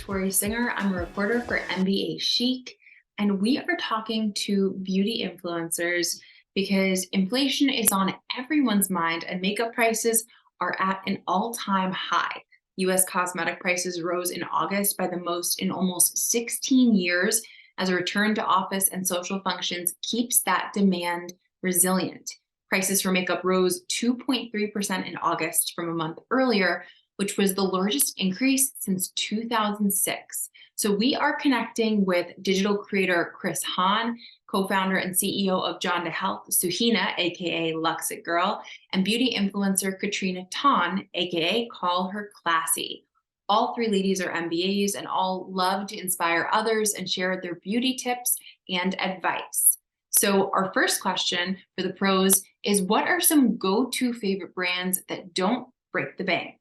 Tori Singer. I'm a reporter for MBAchic, and we are talking to beauty influencers because inflation is on everyone's mind and makeup prices are at an all-time high. US cosmetic prices rose in August by the most in almost 16 years as a return to office and social functions keeps that demand resilient. Prices for makeup rose 2.3% in August from a month earlier, which was the largest increase since 2006. So we are connecting with digital creator Chris Hahn, co-founder and CEO of Jonda Health, Suhina, aka Luxit Girl, and beauty influencer Katrina Ton, aka Call Her Classy. All three ladies are MBAs and all love to inspire others and share their beauty tips and advice. So our first question for the pros is, what are some go-to favorite brands that don't break the bank?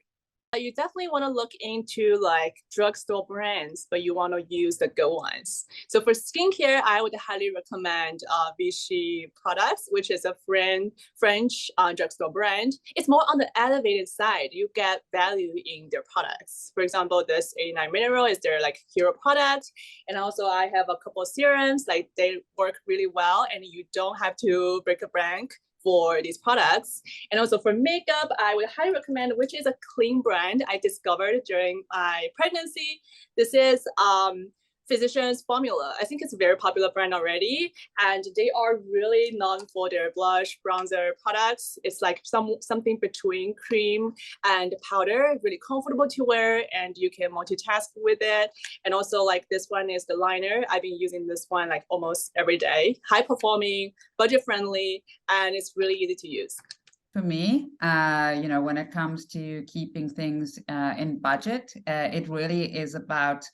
You definitely want to look into like drugstore brands, but you want to use the good ones. So for skincare, I would highly recommend Vichy products, which is a French drugstore brand. It's more on the elevated side. You get value in their products. For example, this 89 Mineral is their like hero product. And also I have a couple of serums, like they work really well and you don't have to break a bank for these products. And also for makeup, I would highly recommend, which is a clean brand I discovered during my pregnancy. This is Physicians Formula. I think it's a very popular brand already, and they are really known for their blush, bronzer products. It's like something between cream and powder, really comfortable to wear, and you can multitask with it. And also like this one is the liner. I've been using this one like almost every day. High performing, budget friendly, and it's really easy to use. For me, when it comes to keeping things in budget, it really is about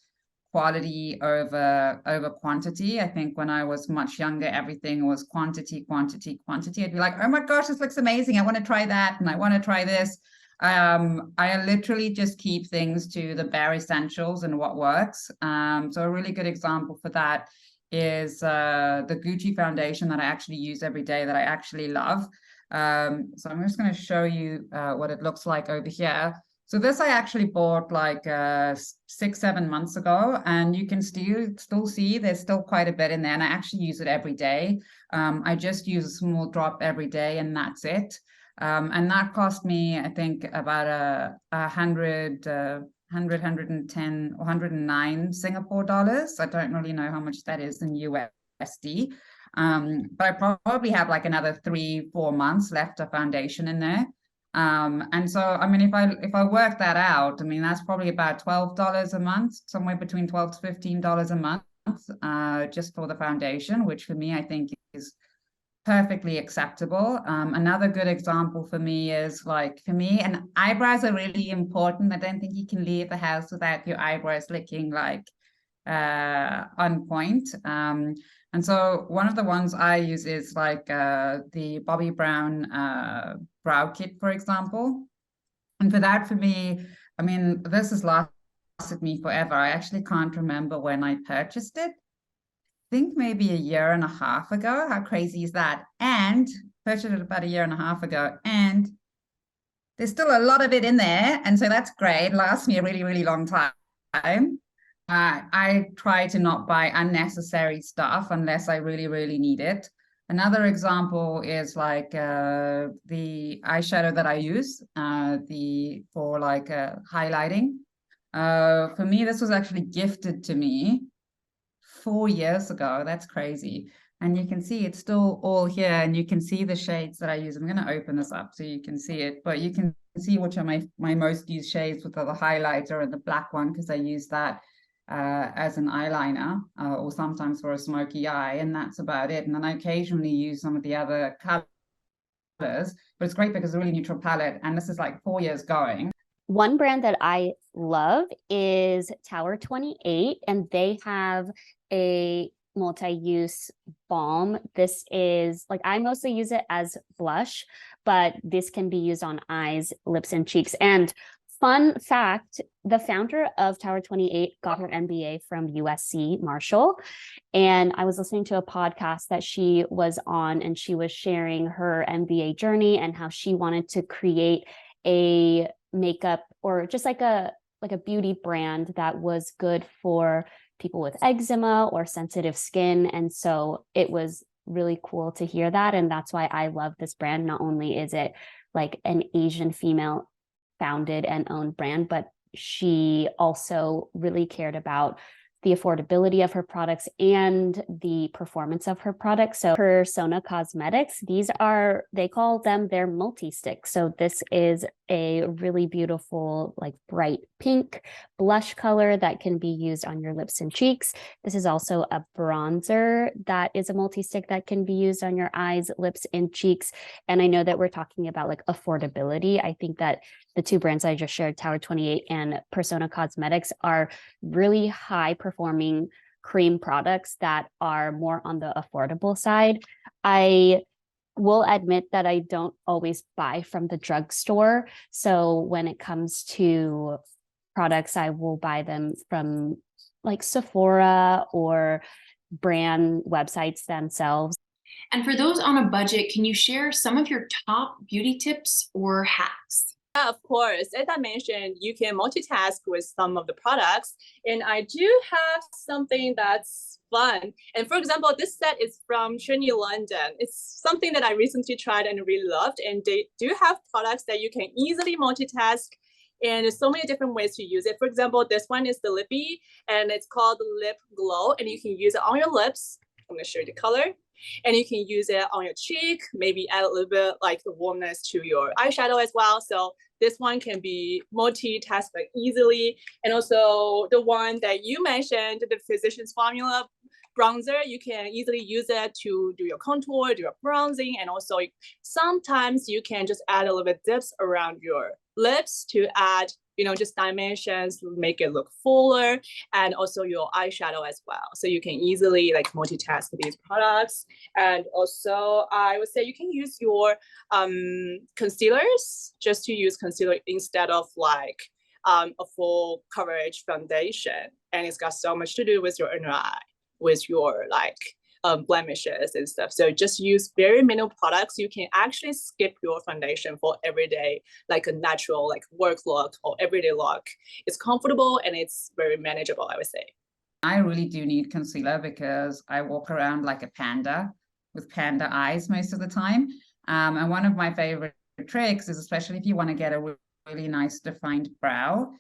quality over quantity. I think when I was much younger, everything was quantity. I'd be like, oh my gosh, this looks amazing. I want to try that and I want to try this. I literally just keep things to the bare essentials and what works. So a really good example for that is the Gucci foundation that I actually use every day that I actually love. So I'm just going to show you what it looks like over here. So this I actually bought like 6-7 months ago, and you can still see there's still quite a bit in there, and I actually use it every day. I just use a small drop every day, and that's it. And that cost me, I think, about 110 or 109 Singapore dollars. I don't really know how much that is in USD. But I probably have like another 3-4 months left of foundation in there. And so, I mean, if I work that out, I mean, that's probably about $12 a month, somewhere between $12 to $15 a month, just for the foundation, which for me, I think is perfectly acceptable. Another good example for me is like, for me, and eyebrows are really important. I don't think you can leave the house without your eyebrows looking like on point. And so one of the ones I use is like the Bobbi Brown brow kit, for example. And for that, for me, I mean, this has lasted me forever. I actually can't remember when I purchased it. I think maybe 1.5 years ago. How crazy is that? And purchased it about 1.5 years ago. And there's still a lot of it in there. And so that's great. It lasts me a really, really long time. I try to not buy unnecessary stuff unless I really, really need it. Another example is like the eyeshadow that I use for like highlighting. For me, this was actually gifted to me 4 years ago. That's crazy. And you can see it's still all here, and you can see the shades that I use. I'm going to open this up so you can see it, but you can see which are my most used shades, with the highlighter and the black one, because I use that as an eyeliner or sometimes for a smoky eye, and that's about it. And then I occasionally use some of the other colors, but it's great because it's a really neutral palette, and this is like 4 years going. One brand that I love is Tower 28, and they have a multi-use balm. This is like, I mostly use it as blush, but this can be used on eyes, lips, and cheeks. And fun fact, the founder of Tower 28 got her MBA from USC Marshall. And I was listening to a podcast that she was on, and she was sharing her MBA journey and how she wanted to create a makeup, or just like a like a beauty brand that was good for people with eczema or sensitive skin. And so it was really cool to hear that. And that's why I love this brand. Not only is it like an Asian female founded and owned brand, but she also really cared about the affordability of her products and the performance of her products. So Persona Cosmetics, they call them their multi-stick. So this is a really beautiful, like bright pink blush color that can be used on your lips and cheeks. This is also a bronzer that is a multi-stick that can be used on your eyes, lips, and cheeks. And I know that we're talking about like affordability. I think that the two brands I just shared, Tower 28 and Persona Cosmetics, are really high performing cream products that are more on the affordable side. I will admit that I don't always buy from the drugstore. So when it comes to products, I will buy them from like Sephora or brand websites themselves. And for those on a budget, can you share some of your top beauty tips or hacks? Yeah, of course. As I mentioned, you can multitask with some of the products. And I do have something that's fun. And for example, this set is from Trinity London. It's something that I recently tried and really loved. And they do have products that you can easily multitask. And there's so many different ways to use it. For example, this one is the Lippy, and it's called Lip Glow. And you can use it on your lips. I'm going to show you the color. And you can use it on your cheek, maybe add a little bit like the warmness to your eyeshadow as well. So this one can be multitasked easily. And also the one that you mentioned, the Physicians Formula bronzer, you can easily use it to do your contour, do your bronzing. And also sometimes you can just add a little bit dips around your lips to add, just dimensions, make it look fuller, and also your eyeshadow as well. So you can easily like multitask these products. And also I would say you can use your concealers, just to use concealer instead of like a full coverage foundation. And it's got so much to do with your inner eye, with your like blemishes and stuff. So just use very minimal products. You can actually skip your foundation for everyday, like a natural like work look or everyday look. It's comfortable and it's very manageable, I would say. I really do need concealer because I walk around like a panda with panda eyes most of the time. And one of my favorite tricks is, especially if you want to get a really nice defined brow,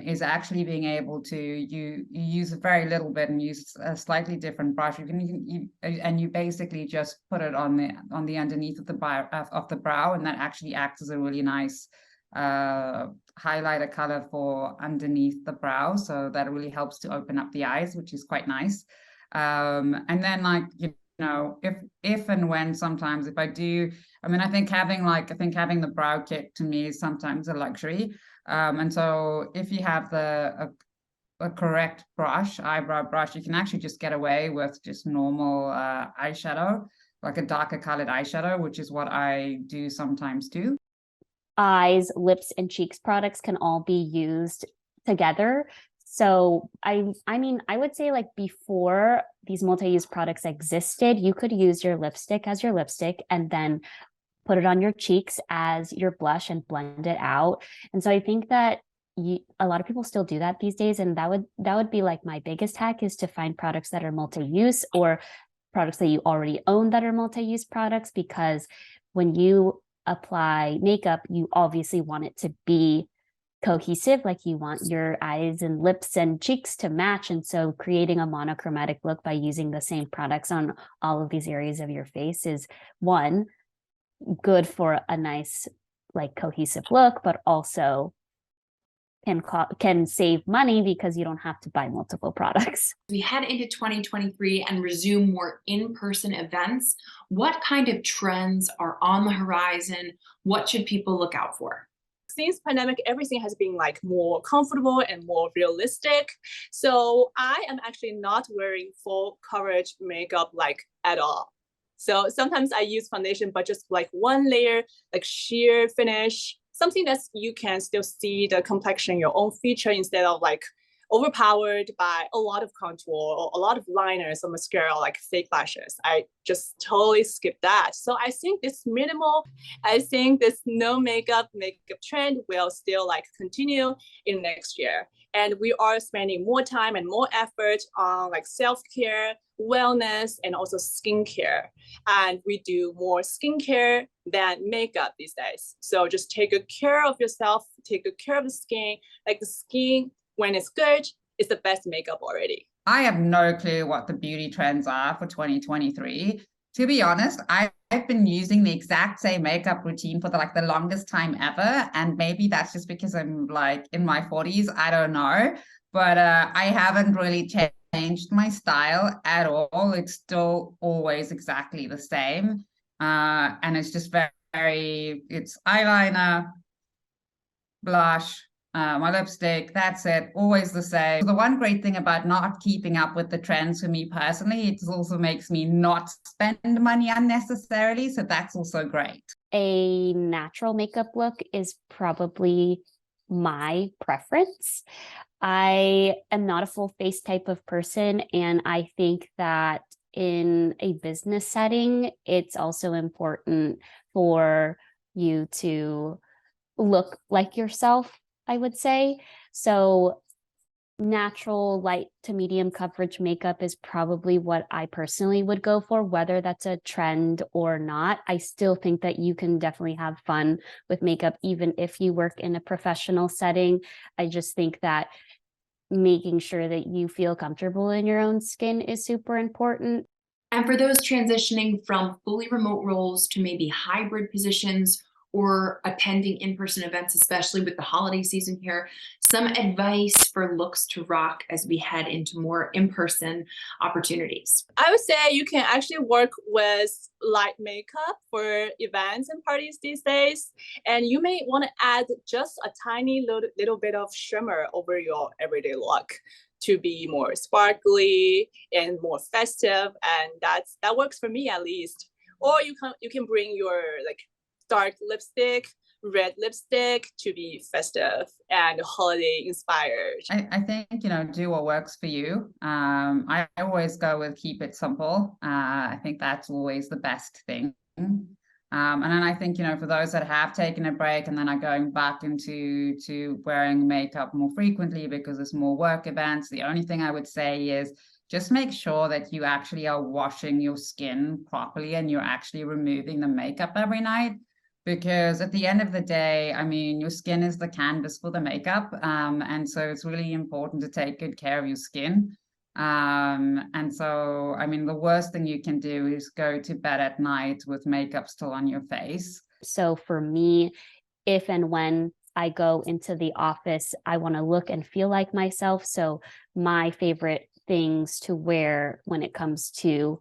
is actually being able to you use a very little bit and use a slightly different brush. And you basically just put it on the underneath of the brow, and that actually acts as a really nice highlighter color for underneath the brow. So that really helps to open up the eyes, which is quite nice. And then like if and when sometimes if I do, I think having the brow kit to me is sometimes a luxury. And so if you have a correct eyebrow brush, you can actually just get away with just normal eyeshadow, like a darker colored eyeshadow, which is what I do sometimes too. Eyes, lips, and cheeks products can all be used together. So I would say like before these multi-use products existed, you could use your lipstick as your lipstick and then put it on your cheeks as your blush and blend it out. And so I think that a lot of people still do that these days. And that would be like my biggest hack, is to find products that are multi-use or products that you already own that are multi-use products, because when you apply makeup, you obviously want it to be cohesive. Like you want your eyes and lips and cheeks to match. And so creating a monochromatic look by using the same products on all of these areas of your face is, one, good for a nice like cohesive look, but also can save money because you don't have to buy multiple products. We head into 2023 and resume more in-person events. What kind of trends are on the horizon? What should people look out for? Since pandemic, everything has been like more comfortable and more realistic. So I am actually not wearing full coverage makeup like at all. So sometimes I use foundation, but just like one layer, like sheer finish, something that you can still see the complexion, your own feature, instead of like overpowered by a lot of contour, a lot of liners or mascara, like fake lashes. I just totally skip that. So I think this no makeup trend will still like continue in next year. And we are spending more time and more effort on like self-care, wellness, and also skincare. And we do more skincare than makeup these days. So just take good care of yourself, take good care of the skin. Like the skin, when it's good, it's the best makeup already. I have no clue what the beauty trends are for 2023. To be honest, I've been using the exact same makeup routine for the longest time ever. And maybe that's just because I'm like in my 40s. I don't know. But I haven't really changed my style at all. It's still always exactly the same. And it's just it's eyeliner, blush, my lipstick, that's it, always the same. The one great thing about not keeping up with the trends for me personally, it also makes me not spend money unnecessarily. So that's also great. A natural makeup look is probably my preference. I am not a full face type of person, and I think that in a business setting, it's also important for you to look like yourself, I would say. So natural light to medium coverage makeup is probably what I personally would go for, whether that's a trend or not. I still think that you can definitely have fun with makeup, even if you work in a professional setting. I just think that making sure that you feel comfortable in your own skin is super important. And for those transitioning from fully remote roles to maybe hybrid positions or attending in-person events, especially with the holiday season here, some advice for looks to rock as we head into more in-person opportunities. I would say you can actually work with light makeup for events and parties these days. And you may want to add just a tiny little bit of shimmer over your everyday look to be more sparkly and more festive. And that works for me at least. Or you can bring your like dark lipstick, red lipstick to be festive and holiday inspired. I think, do what works for you. I always go with keep it simple. I think that's always the best thing. And then I think, for those that have taken a break and then are going back into wearing makeup more frequently because there's more work events, the only thing I would say is just make sure that you actually are washing your skin properly and you're actually removing the makeup every night. Because at the end of the day, I mean, your skin is the canvas for the makeup. And so it's really important to take good care of your skin. And so, I mean, the worst thing you can do is go to bed at night with makeup still on your face. So for me, if and when I go into the office, I want to look and feel like myself. So my favorite things to wear when it comes to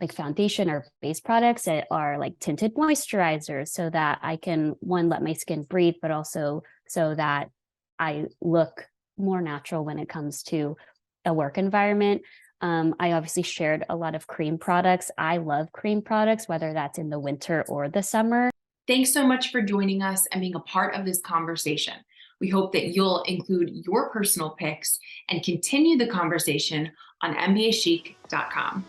like foundation or base products that are like tinted moisturizers, so that I can, one, let my skin breathe, but also so that I look more natural when it comes to a work environment. I obviously shared a lot of cream products. I love cream products, whether that's in the winter or the summer. Thanks so much for joining us and being a part of this conversation. We hope that you'll include your personal picks and continue the conversation on MBAchic.com.